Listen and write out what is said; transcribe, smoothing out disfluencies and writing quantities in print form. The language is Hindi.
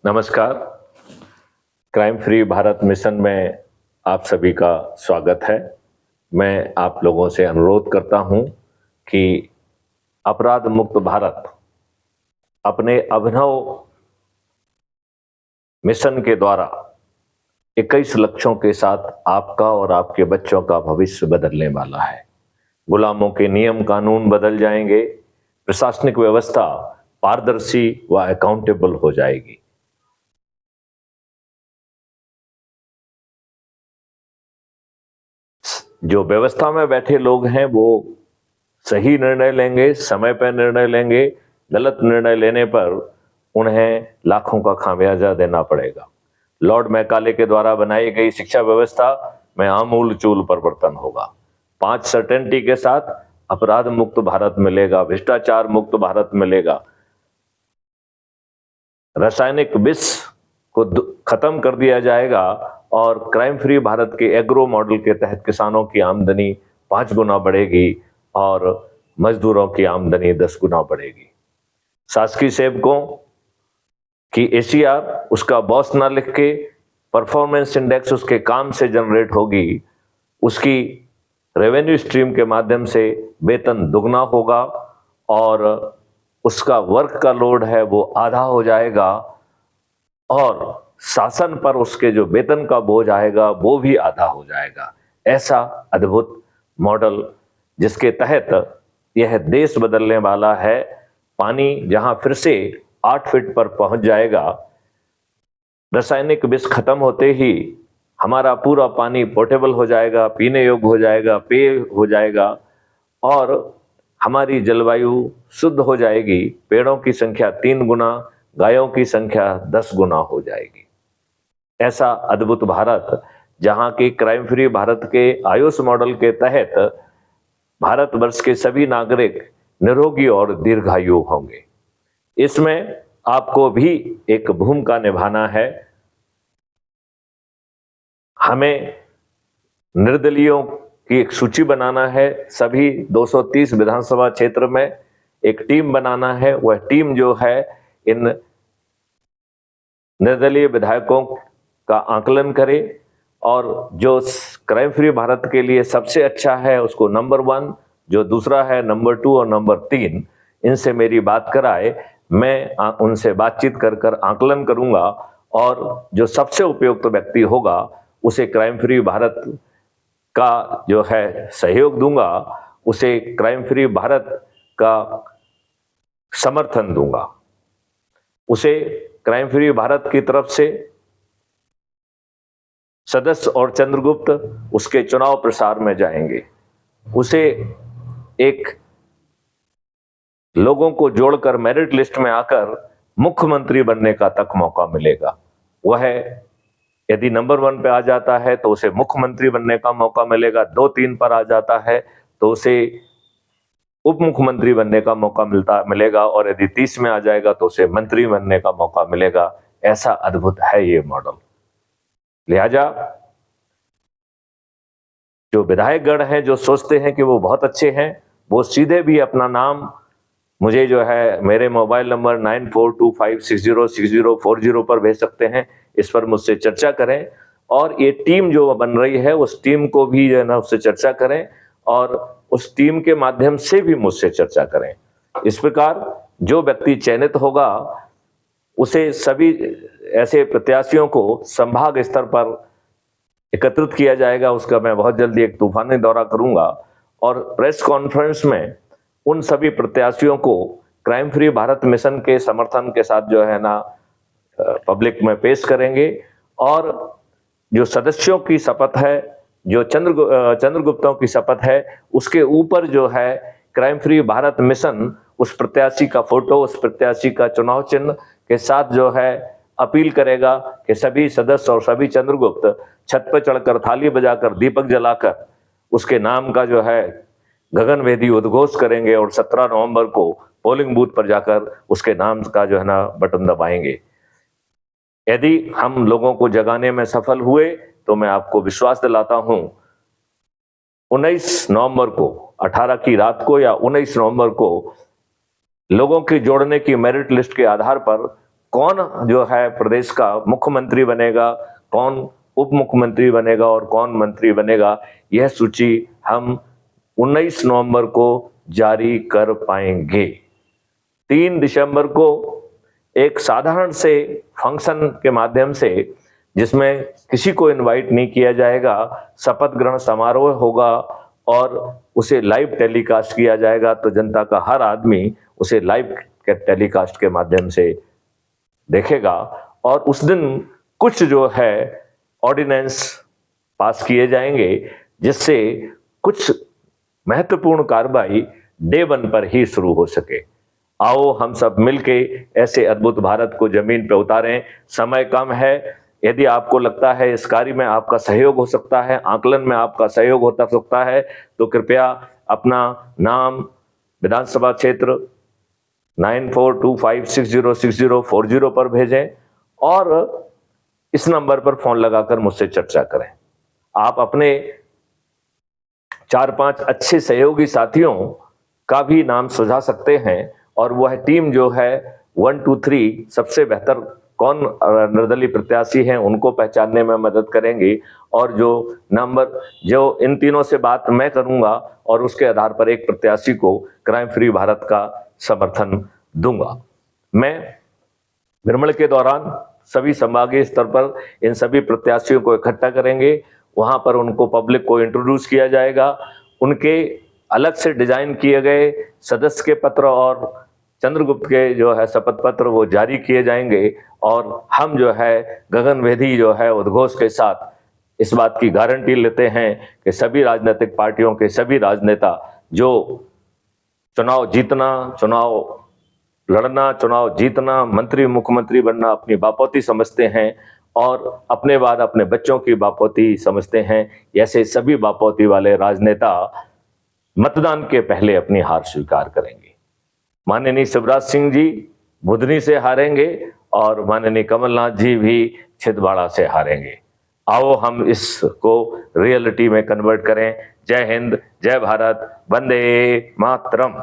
नमस्कार। क्राइम फ्री भारत मिशन में आप सभी का स्वागत है। मैं आप लोगों से अनुरोध करता हूं कि अपराध मुक्त भारत अपने अभिनव मिशन के द्वारा 21 लक्ष्यों के साथ आपका और आपके बच्चों का भविष्य बदलने वाला है। गुलामों के नियम कानून बदल जाएंगे, प्रशासनिक व्यवस्था पारदर्शी व अकाउंटेबल हो जाएगी। जो व्यवस्था में बैठे लोग हैं वो सही निर्णय लेंगे, समय पर निर्णय लेंगे। गलत निर्णय लेने पर उन्हें लाखों का खामियाजा देना पड़ेगा। लॉर्ड मैकाले के द्वारा बनाई गई शिक्षा व्यवस्था में आमूल चूल परिवर्तन होगा। 5 सर्टेनिटी के साथ अपराध मुक्त भारत मिलेगा, भ्रष्टाचार मुक्त भारत मिलेगा, रासायनिक विष को खत्म कर दिया जाएगा और क्राइम फ्री भारत के एग्रो मॉडल के तहत किसानों की आमदनी 5 गुना बढ़ेगी और मजदूरों की आमदनी 10 गुना बढ़ेगी। शासकीय सेवकों की एसीआर उसका बॉस ना लिख के परफॉर्मेंस इंडेक्स उसके काम से जनरेट होगी। उसकी रेवेन्यू स्ट्रीम के माध्यम से वेतन दुगना होगा और उसका वर्क का लोड है वो आधा हो जाएगा और शासन पर उसके जो वेतन का बोझ आएगा वो भी आधा हो जाएगा। ऐसा अद्भुत मॉडल जिसके तहत यह देश बदलने वाला है। पानी जहां फिर से 8 फीट पर पहुंच जाएगा, रासायनिक विष खत्म होते ही हमारा पूरा पानी पोर्टेबल हो जाएगा, पीने योग्य हो जाएगा, पेय हो जाएगा और हमारी जलवायु शुद्ध हो जाएगी। पेड़ों की संख्या 3 गुना, गायों की संख्या 10 गुना हो जाएगी। ऐसा अद्भुत भारत जहां की क्राइम फ्री भारत के आयुष मॉडल के तहत भारतवर्ष के सभी नागरिक निरोगी और दीर्घायु होंगे। इसमें आपको भी एक भूमिका निभाना है। हमें निर्दलीयों की एक सूची बनाना है। सभी 230 विधानसभा क्षेत्र में एक टीम बनाना है। वह टीम जो है इन निर्दलीय विधायकों का आकलन करे और जो क्राइम फ्री भारत के लिए सबसे अच्छा है उसको नंबर 1, जो दूसरा है नंबर 2 और नंबर 3, इनसे मेरी बात कराए। मैं उनसे बातचीत कर आकलन करूंगा और जो सबसे उपयुक्त व्यक्ति होगा उसे क्राइम फ्री भारत का जो है सहयोग दूंगा, उसे क्राइम फ्री भारत का समर्थन दूंगा, उसे क्राइम फ्री भारत की तरफ से सदस्य और चंद्रगुप्त उसके चुनाव प्रसार में जाएंगे। उसे एक लोगों को जोड़कर मेरिट लिस्ट में आकर मुख्यमंत्री बनने का तक मौका मिलेगा। वह यदि नंबर 1 पे आ जाता है तो उसे मुख्यमंत्री बनने का मौका मिलेगा। 2-3 पर आ जाता है तो उसे उप मुख्यमंत्री बनने का मौका मिलेगा और यदि 30 में आ जाएगा तो उसे मंत्री बनने का मौका मिलेगा। ऐसा अद्भुत है ये मॉडल। लिहाजा जो विधायकगण हैं जो सोचते हैं कि वो बहुत अच्छे हैं, वो सीधे भी अपना नाम मुझे जो है मेरे मोबाइल नंबर 9425606040 पर भेज सकते हैं। इस पर मुझसे चर्चा करें और ये टीम जो बन रही है उस टीम को भी जो है ना उससे चर्चा करें और उस टीम के माध्यम से भी मुझसे चर्चा करें। इस प्रकार जो व्यक्ति चयनित होगा उसे सभी ऐसे प्रत्याशियों को संभाग स्तर पर एकत्रित किया जाएगा। उसका मैं बहुत जल्दी एक तूफानी दौरा करूंगा और प्रेस कॉन्फ्रेंस में उन सभी प्रत्याशियों को क्राइम फ्री भारत मिशन के समर्थन के साथ जो है ना पब्लिक में पेश करेंगे और जो सदस्यों की शपथ है, जो चंद्रगुप्तों की शपथ है, उसके ऊपर जो है क्राइम फ्री भारत मिशन उस प्रत्याशी का फोटो, उस प्रत्याशी का चुनाव चिन्ह के साथ जो है अपील करेगा कि सभी सदस्य और सभी चंद्रगुप्त छत पर चढ़कर थाली बजाकर दीपक जलाकर उसके नाम का जो है गगनभेदी उद्घोष करेंगे और 17 नवंबर को पोलिंग बूथ पर जाकर उसके नाम का जो है ना बटन दबाएंगे। यदि हम लोगों को जगाने में सफल हुए तो मैं आपको विश्वास दिलाता हूं 19 नवंबर को 18 की रात को या 19 नवंबर को लोगों के जोड़ने की मेरिट लिस्ट के आधार पर कौन जो है प्रदेश का मुख्यमंत्री बनेगा, कौन उप मुख्यमंत्री बनेगा और कौन मंत्री बनेगा, यह सूची हम 19 नवंबर को जारी कर पाएंगे। 3 दिसंबर को एक साधारण से फंक्शन के माध्यम से, जिसमें किसी को इनवाइट नहीं किया जाएगा, शपथ ग्रहण समारोह होगा और उसे लाइव टेलीकास्ट किया जाएगा, तो जनता का हर आदमी उसे लाइव के टेलीकास्ट के माध्यम से देखेगा। और उस दिन कुछ जो है ऑर्डिनेंस पास किए जाएंगे, जिससे कुछ महत्वपूर्ण कार्रवाई डे 1 पर ही शुरू हो सके। आओ हम सब मिलके ऐसे अद्भुत भारत को जमीन पर उतारें। समय कम है। यदि आपको लगता है इस कार्य में आपका सहयोग हो सकता है, आकलन में आपका सहयोग होता सकता है, तो कृपया अपना नाम, विधानसभा क्षेत्र 9425606040 पर भेजें और इस नंबर पर फोन लगाकर मुझसे चर्चा करें। आप अपने 4-5 अच्छे सहयोगी साथियों का भी नाम सुझा सकते हैं और वह टीम जो है 1, 2, 3 सबसे बेहतर कौन निर्दलीय प्रत्याशी हैं उनको पहचानने में मदद करेंगे। और जो इन तीनों से बात मैं करूंगा और उसके आधार पर एक प्रत्याशी को क्राइम फ्री भारत का समर्थन दूंगा। मैं भ्रमण के दौरान सभी संभागीय स्तर पर इन सभी प्रत्याशियों को इकट्ठा करेंगे। वहां पर उनको पब्लिक को इंट्रोड्यूस किया जाएगा। उनके अलग से डिजाइन किए गए सदस्य के पत्र और चंद्रगुप्त के जो है शपथ पत्र वो जारी किए जाएंगे और हम जो है गगनभेदी जो है उद्घोष के साथ इस बात की गारंटी लेते हैं कि सभी राजनीतिक पार्टियों के सभी राजनेता जो चुनाव जीतना, चुनाव लड़ना, चुनाव जीतना, मंत्री मुख्यमंत्री बनना अपनी बापोती समझते हैं और अपने बाद अपने बच्चों की बापोती समझते हैं, ऐसे सभी बापोती वाले राजनेता मतदान के पहले अपनी हार स्वीकार करेंगे। माननीय शिवराज सिंह जी बुधनी से हारेंगे और माननीय कमलनाथ जी भी छिंदवाड़ा से हारेंगे। आओ हम इसको रियलिटी में कन्वर्ट करें। जय हिंद, जय भारत, वंदे मातरम।